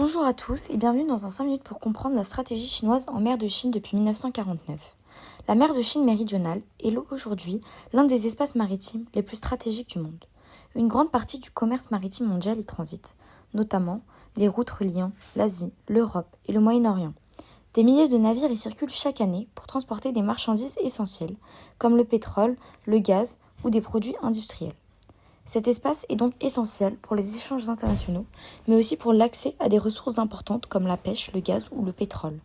Bonjour à tous et bienvenue dans un 5 minutes pour comprendre la stratégie chinoise en mer de Chine depuis 1949. La mer de Chine méridionale est aujourd'hui l'un des espaces maritimes les plus stratégiques du monde. Une grande partie du commerce maritime mondial y transite, notamment les routes reliant l'Asie, l'Europe et le Moyen-Orient. Des milliers de navires y circulent chaque année pour transporter des marchandises essentielles, comme le pétrole, le gaz ou des produits industriels. Cet espace est donc essentiel pour les échanges internationaux, mais aussi pour l'accès à des ressources importantes comme la pêche, le gaz ou le pétrole.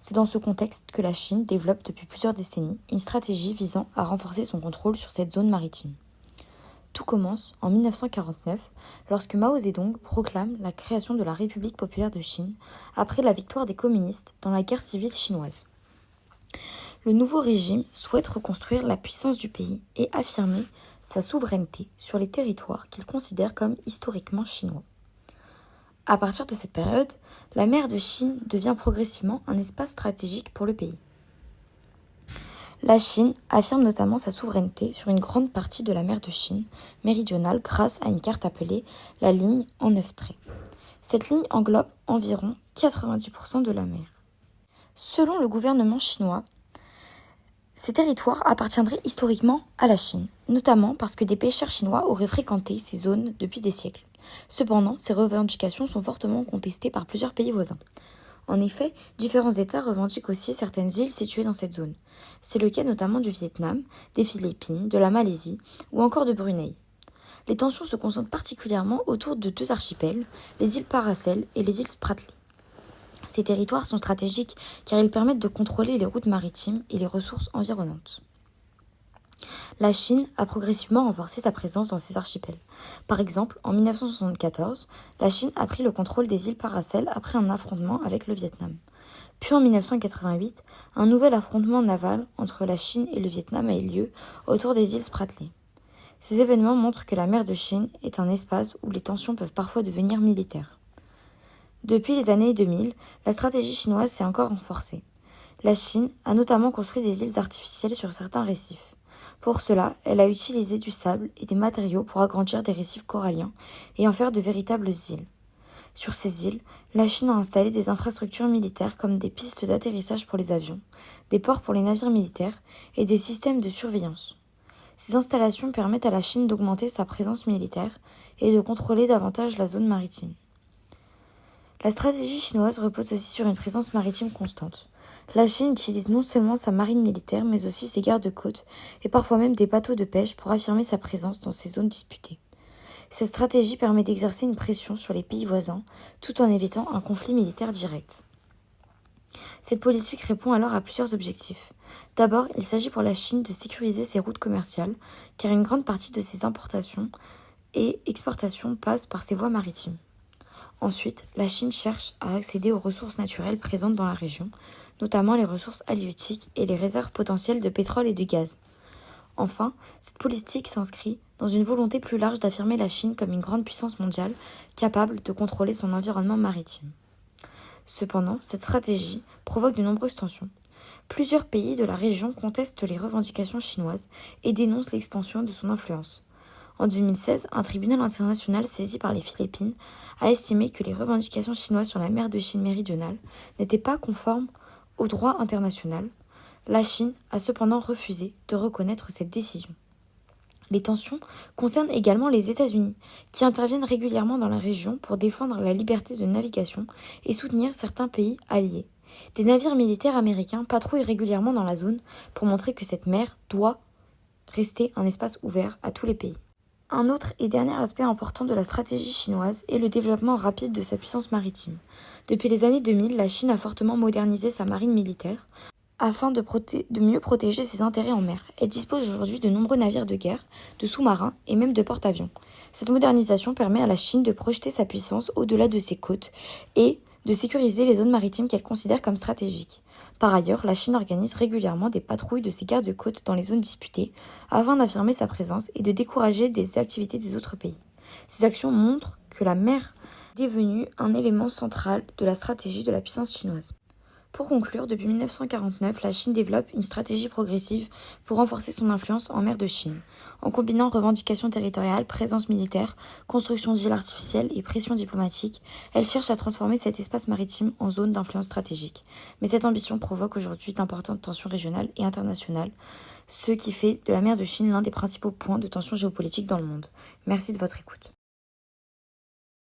C'est dans ce contexte que la Chine développe depuis plusieurs décennies une stratégie visant à renforcer son contrôle sur cette zone maritime. Tout commence en 1949, lorsque Mao Zedong proclame la création de la République populaire de Chine après la victoire des communistes dans la guerre civile chinoise. Le nouveau régime souhaite reconstruire la puissance du pays et affirmer sa souveraineté sur les territoires qu'il considère comme historiquement chinois. À partir de cette période, la mer de Chine devient progressivement un espace stratégique pour le pays. La Chine affirme notamment sa souveraineté sur une grande partie de la mer de Chine méridionale grâce à une carte appelée la ligne en 9 traits. Cette ligne englobe environ 90% de la mer. Selon le gouvernement chinois, ces territoires appartiendraient historiquement à la Chine, notamment parce que des pêcheurs chinois auraient fréquenté ces zones depuis des siècles. Cependant, ces revendications sont fortement contestées par plusieurs pays voisins. En effet, différents États revendiquent aussi certaines îles situées dans cette zone. C'est le cas notamment du Vietnam, des Philippines, de la Malaisie ou encore de Brunei. Les tensions se concentrent particulièrement autour de deux archipels, les îles Paracel et les îles Spratly. Ces territoires sont stratégiques car ils permettent de contrôler les routes maritimes et les ressources environnantes. La Chine a progressivement renforcé sa présence dans ces archipels. Par exemple, en 1974, la Chine a pris le contrôle des îles Paracel après un affrontement avec le Vietnam. Puis en 1988, un nouvel affrontement naval entre la Chine et le Vietnam a eu lieu autour des îles Spratly. Ces événements montrent que la mer de Chine est un espace où les tensions peuvent parfois devenir militaires. Depuis les années 2000, la stratégie chinoise s'est encore renforcée. La Chine a notamment construit des îles artificielles sur certains récifs. Pour cela, elle a utilisé du sable et des matériaux pour agrandir des récifs coralliens et en faire de véritables îles. Sur ces îles, la Chine a installé des infrastructures militaires comme des pistes d'atterrissage pour les avions, des ports pour les navires militaires et des systèmes de surveillance. Ces installations permettent à la Chine d'augmenter sa présence militaire et de contrôler davantage la zone maritime. La stratégie chinoise repose aussi sur une présence maritime constante. La Chine utilise non seulement sa marine militaire, mais aussi ses gardes-côtes et parfois même des bateaux de pêche pour affirmer sa présence dans ces zones disputées. Cette stratégie permet d'exercer une pression sur les pays voisins, tout en évitant un conflit militaire direct. Cette politique répond alors à plusieurs objectifs. D'abord, il s'agit pour la Chine de sécuriser ses routes commerciales, car une grande partie de ses importations et exportations passe par ces voies maritimes. Ensuite, la Chine cherche à accéder aux ressources naturelles présentes dans la région, notamment les ressources halieutiques et les réserves potentielles de pétrole et de gaz. Enfin, cette politique s'inscrit dans une volonté plus large d'affirmer la Chine comme une grande puissance mondiale capable de contrôler son environnement maritime. Cependant, cette stratégie provoque de nombreuses tensions. Plusieurs pays de la région contestent les revendications chinoises et dénoncent l'expansion de son influence. En 2016, un tribunal international saisi par les Philippines a estimé que les revendications chinoises sur la mer de Chine méridionale n'étaient pas conformes au droit international. La Chine a cependant refusé de reconnaître cette décision. Les tensions concernent également les États-Unis, qui interviennent régulièrement dans la région pour défendre la liberté de navigation et soutenir certains pays alliés. Des navires militaires américains patrouillent régulièrement dans la zone pour montrer que cette mer doit rester un espace ouvert à tous les pays. Un autre et dernier aspect important de la stratégie chinoise est le développement rapide de sa puissance maritime. Depuis les années 2000, la Chine a fortement modernisé sa marine militaire afin de mieux protéger ses intérêts en mer. Elle dispose aujourd'hui de nombreux navires de guerre, de sous-marins et même de porte-avions. Cette modernisation permet à la Chine de projeter sa puissance au-delà de ses côtes et de sécuriser les zones maritimes qu'elle considère comme stratégiques. Par ailleurs, la Chine organise régulièrement des patrouilles de ses gardes-côtes dans les zones disputées afin d'affirmer sa présence et de décourager des activités des autres pays. Ces actions montrent que la mer est devenue un élément central de la stratégie de la puissance chinoise. Pour conclure, depuis 1949, la Chine développe une stratégie progressive pour renforcer son influence en mer de Chine. En combinant revendications territoriales, présence militaire, construction d'îles artificielles et pression diplomatique, elle cherche à transformer cet espace maritime en zone d'influence stratégique. Mais cette ambition provoque aujourd'hui d'importantes tensions régionales et internationales, ce qui fait de la mer de Chine l'un des principaux points de tension géopolitique dans le monde. Merci de votre écoute.